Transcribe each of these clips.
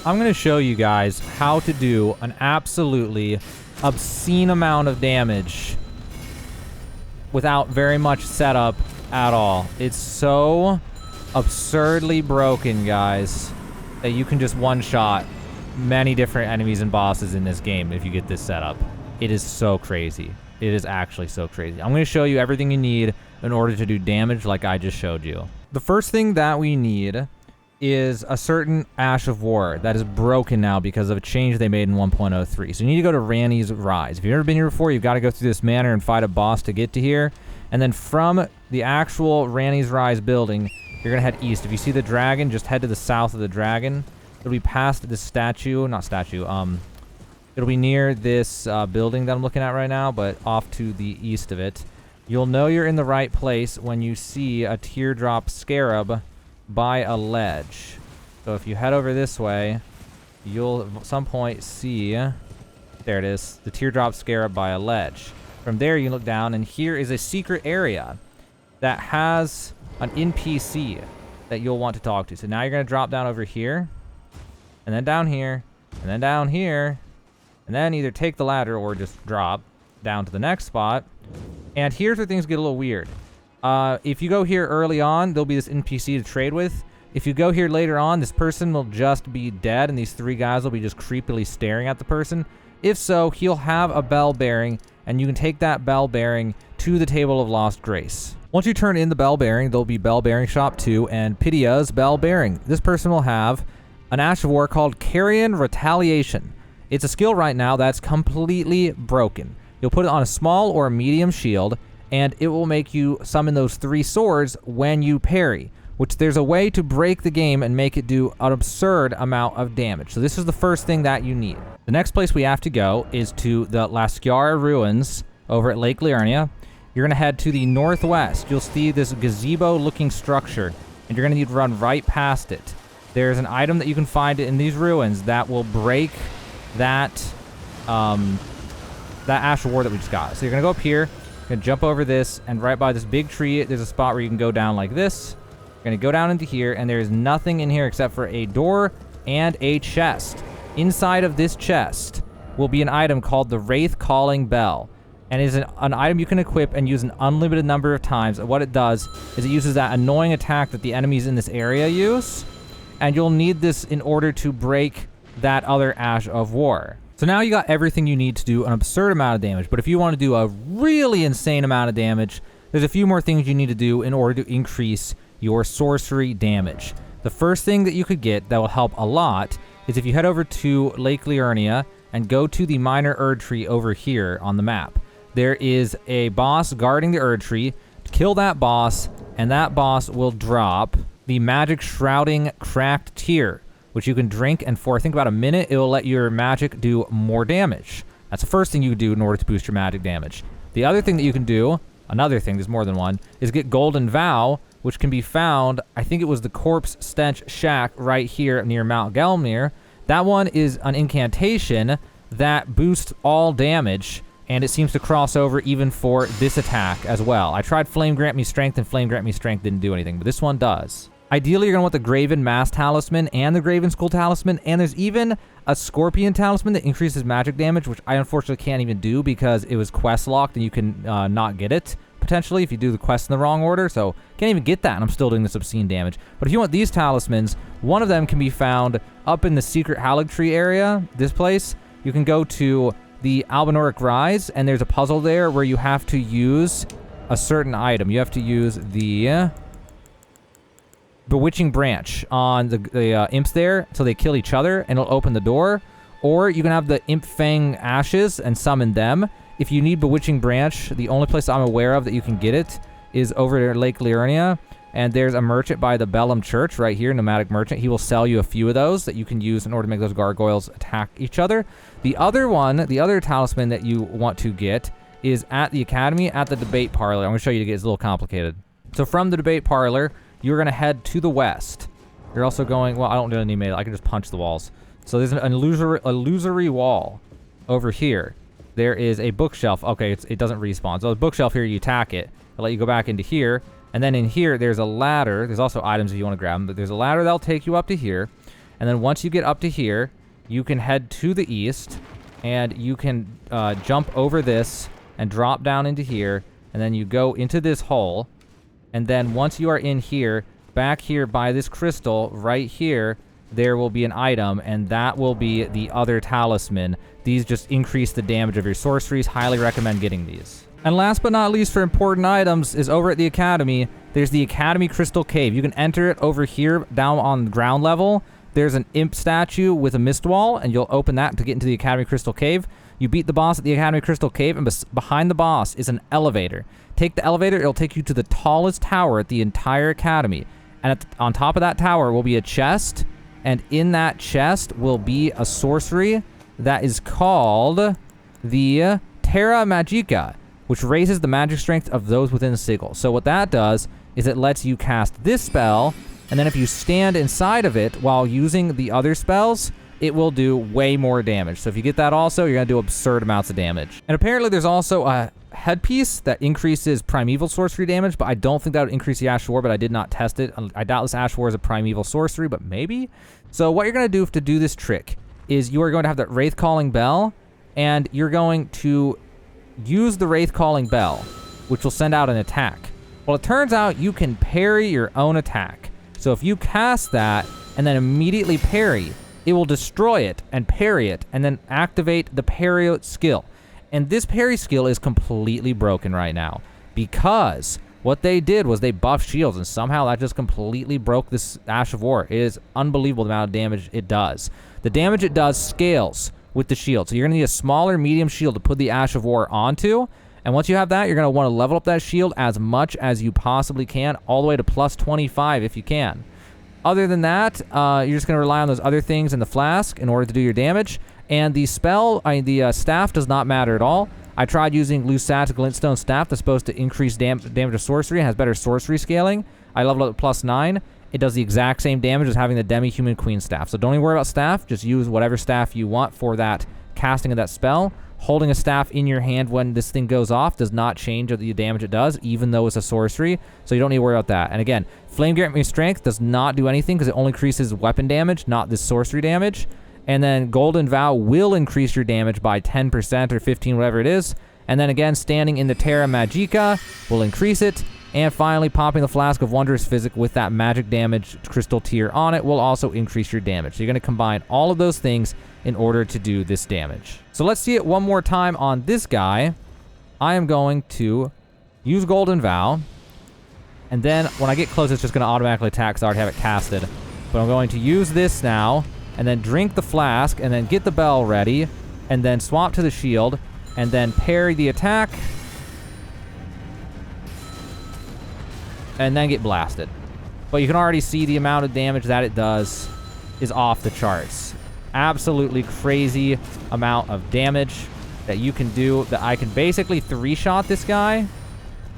I'm going to show you guys how to do an absolutely obscene amount of damage without very much setup at all. It's so absurdly broken, guys, that you can just one-shot many different enemies and bosses in this game if you get this setup. It is so crazy. It is actually so crazy. I'm going to show you everything you need in order to do damage like I just showed you. The first thing that we need is a certain Ash of War that is broken now because of a change they made in 1.03. So you need to go to Ranni's Rise. If you've never been here before, you've got to go through this manor and fight a boss to get to here. And then from the actual Ranni's Rise building, you're going to head east. If you see the dragon, just head to the south of the dragon. It'll be past this statue. Not statue. It'll be near this building that I'm looking at right now, but off to the east of it. You'll know you're in the right place when you see a teardrop scarab by a ledge. So if you head over this way, you'll at some point see, there it is, the teardrop scarab by a ledge. From there you look down, and here is a secret area that has an NPC that you'll want to talk to. So now you're going to drop down over here, and then down here, and then down here, and then either take the ladder or just drop down to the next spot. And here's where things get a little weird. If you go here early on, there'll be this NPC to trade with. If you go here later on, this person will just be dead, and these three guys will be just creepily staring at the person. If so, he'll have a bell bearing, and you can take that bell bearing to the Table of Lost Grace. Once you turn in the bell bearing, there'll be Bell Bearing Shop 2 and Pidia's Bell Bearing. This person will have an Ash of War called Carrion Retaliation. It's a skill right now that's completely broken. You'll put it on a small or a medium shield, and it will make you summon those 3 swords when you parry, which there's a way to break the game and make it do an absurd amount of damage. So this is the first thing that you need. The next place we have to go is to the Lasciara Ruins over at Lake Liurnia. You're going to head to the northwest. You'll see this gazebo-looking structure, and you're going to need to run right past it. There's an item that you can find in these ruins that will break that Ash of War that we just got. So you're going to go up here, you're going to jump over this, and right by this big tree, there's a spot where you can go down like this. You're going to go down into here, and there's nothing in here except for a door and a chest. Inside of this chest will be an item called the Wraith Calling Bell. And it is an item you can equip and use an unlimited number of times. And what it does is it uses that annoying attack that the enemies in this area use. And you'll need this in order to break that other Ash of War. So now you got everything you need to do an absurd amount of damage. But if you want to do a really insane amount of damage, there's a few more things you need to do in order to increase your sorcery damage. The first thing that you could get that will help a lot is if you head over to Lake Liurnia and go to the Minor Erd Tree over here on the map. There is a boss guarding the Erd Tree. Kill that boss, and that boss will drop the Magic Shrouding Cracked Tear, which you can drink, and for I think about a minute, it will let your magic do more damage. That's the first thing you do in order to boost your magic damage. The other thing that you can do, another thing, there's more than one, is get Golden Vow, which can be found, I think it was the Corpse Stench Shack right here near Mount Gelmir. That one is an incantation that boosts all damage, and it seems to cross over even for this attack as well. I tried Flame Grant Me Strength, and Flame Grant Me Strength didn't do anything, but this one does. Ideally, you're going to want the Graven Mask Talisman and the Graven Skull Talisman, and there's even a Scorpion Talisman that increases magic damage, which I unfortunately can't even do because it was quest locked, and you can not get it, potentially, if you do the quest in the wrong order, so can't even get that, and I'm still doing this obscene damage. But if you want these talismans, one of them can be found up in the Secret Haligtree area, this place. You can go to the Albinoric Rise, and there's a puzzle there where you have to use a certain item. You have to use the Bewitching Branch on the imps there until they kill each other, and it'll open the door. Or you can have the Imp Fang Ashes and summon them. If you need Bewitching Branch, the only place I'm aware of that you can get it is over at Lake Liurnia. And there's a merchant by the Bellum Church right here, Nomadic Merchant. He will sell you a few of those that you can use in order to make those gargoyles attack each other. The other one, the other talisman that you want to get is at the Academy at the Debate Parlor. I'm going to show you again. It's a little complicated. So from the Debate Parlor, you're going to head to the west. You're also going, well, I don't really need melee. I can just punch the walls. So there's an illusory wall over here. There is a bookshelf. Okay, it doesn't respawn. So the bookshelf here, you attack it. I'll let you go back into here. And then in here, there's a ladder. There's also items if you want to grab them, but there's a ladder that'll take you up to here. And then once you get up to here, you can head to the east, and you can jump over this and drop down into here, and then you go into this hole. And then once you are in here, back here by this crystal, right here, there will be an item, and that will be the other talisman. These just increase the damage of your sorceries. Highly recommend getting these. And last but not least for important items is over at the Academy, there's the Academy Crystal Cave. You can enter it over here down on ground level. There's an imp statue with a mist wall, and you'll open that to get into the Academy Crystal Cave. You beat the boss at the Academy Crystal Cave, and behind the boss is an elevator. Take the elevator, it'll take you to the tallest tower at the entire Academy. And on top of that tower will be a chest, and in that chest will be a sorcery that is called the Terra Magica, which raises the magic strength of those within the sigil. So what that does is it lets you cast this spell, and then if you stand inside of it while using the other spells, it will do way more damage. So if you get that also, you're going to do absurd amounts of damage. And apparently there's also a headpiece that increases primeval sorcery damage, but I don't think that would increase the Ash War, but I did not test it. I doubt this Ash War is a primeval sorcery, but maybe. So what you're going to do this trick is you are going to have that Wraith Calling Bell, and you're going to use the Wraith Calling Bell, which will send out an attack. Well, it turns out you can parry your own attack. So if you cast that and then immediately parry, it will destroy it and parry it and then activate the parry skill. And this parry skill is completely broken right now because what they did was they buffed shields, and somehow that just completely broke this Ash of War. It is unbelievable the amount of damage it does. The damage it does scales with the shield. So you're going to need a smaller medium shield to put the Ash of War onto. And once you have that, you're going to want to level up that shield as much as you possibly can, all the way to plus 25 if you can. Other than that, you're just going to rely on those other things in the flask in order to do your damage. And the staff does not matter at all. I tried using Lusat's Glintstone Staff that's supposed to increase damage of sorcery and has better sorcery scaling. I leveled up to plus 9. It does the exact same damage as having the Demi-Human Queen Staff. So don't even worry about staff. Just use whatever staff you want for that casting of that spell. Holding a staff in your hand when this thing goes off does not change the damage it does, even though it's a sorcery. So you don't need to worry about that. And again, Flame Guarantee Strength does not do anything because it only increases weapon damage, not this sorcery damage. And then Golden Vow will increase your damage by 10% or 15, whatever it is. And then again, standing in the Terra Magica will increase it. And finally, popping the Flask of Wondrous Physic with that magic damage crystal tier on it will also increase your damage. So you're going to combine all of those things in order to do this damage. So let's see it one more time on this guy. I am going to use Golden Vow. And then when I get close, it's just going to automatically attack because I already have it casted. But I'm going to use this now, and then drink the flask, and then get the bell ready, and then swap to the shield, and then parry the attack, and then get blasted. But you can already see the amount of damage that it does is off the charts. Absolutely crazy amount of damage that you can do. That I can basically 3-shot this guy.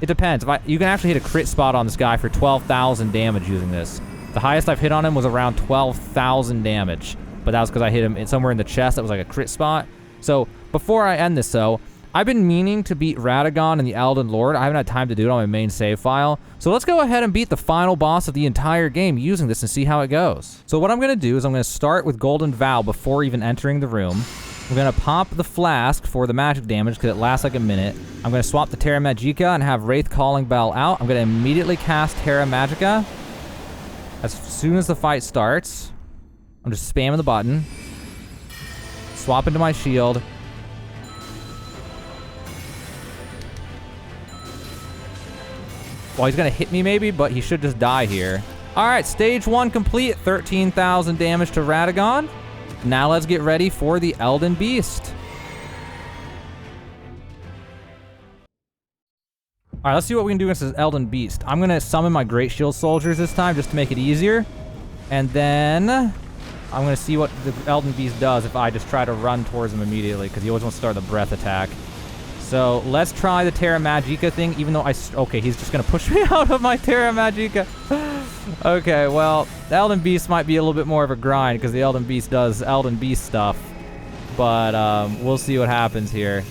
It depends. You can actually hit a crit spot on this guy for 12,000 damage using this. The highest I've hit on him was around 12,000 damage. But that was because I hit him somewhere in the chest that was like a crit spot. So before I end this though, I've been meaning to beat Radagon and the Elden Lord. I haven't had time to do it on my main save file. So let's go ahead and beat the final boss of the entire game using this and see how it goes. So what I'm going to do is I'm going to start with Golden Vow before even entering the room. We're going to pop the flask for the magic damage because it lasts like a minute. I'm going to swap the Terra Magica and have Wraith Calling Bell out. I'm going to immediately cast Terra Magica as soon as the fight starts. I'm just spamming the button. Swap into my shield. Well, he's going to hit me maybe, but he should just die here. All right, stage 1 complete. 13,000 damage to Radagon. Now let's get ready for the Elden Beast. All right, let's see what we can do against this Elden Beast. I'm going to summon my Great Shield Soldiers this time just to make it easier. And then I'm going to see what the Elden Beast does if I just try to run towards him immediately, because he always wants to start the breath attack. So let's try the Terra Magica thing, even though okay, he's just going to push me out of my Terra Magica. Okay, well, the Elden Beast might be a little bit more of a grind, because the Elden Beast does Elden Beast stuff. But we'll see what happens here.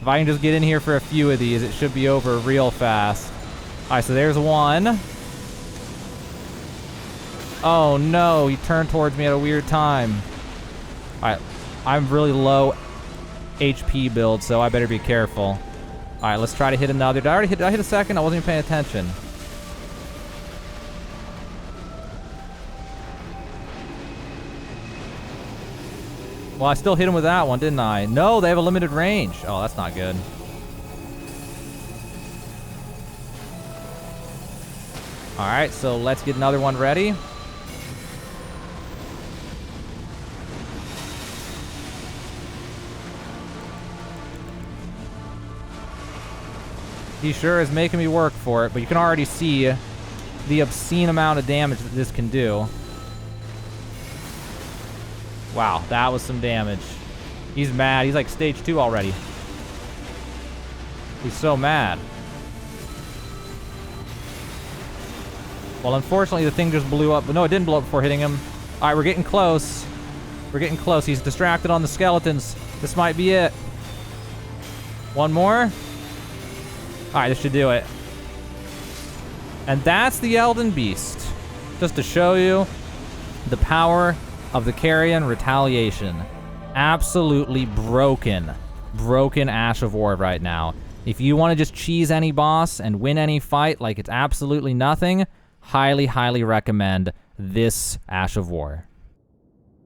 If I can just get in here for a few of these, it should be over real fast. All right, so there's one. Oh no, he turned towards me at a weird time. Alright, I'm really low HP build, so I better be careful. Alright, let's try to hit another. Did I hit a second? I wasn't even paying attention. Well, I still hit him with that one, didn't I? No, they have a limited range. Oh, that's not good. Alright, so let's get another one ready. He sure is making me work for it, but you can already see the obscene amount of damage that this can do. Wow, that was some damage. He's mad. He's like stage 2 already. He's so mad. Well, unfortunately, the thing just blew up. But no, it didn't blow up before hitting him. All right, we're getting close. We're getting close. He's distracted on the skeletons. This might be it. One more. All right, this should do it. And that's the Elden Beast. Just to show you the power of the Carrion Retaliation. Absolutely broken. Broken Ash of War right now. If you want to just cheese any boss and win any fight like it's absolutely nothing, highly, highly recommend this Ash of War.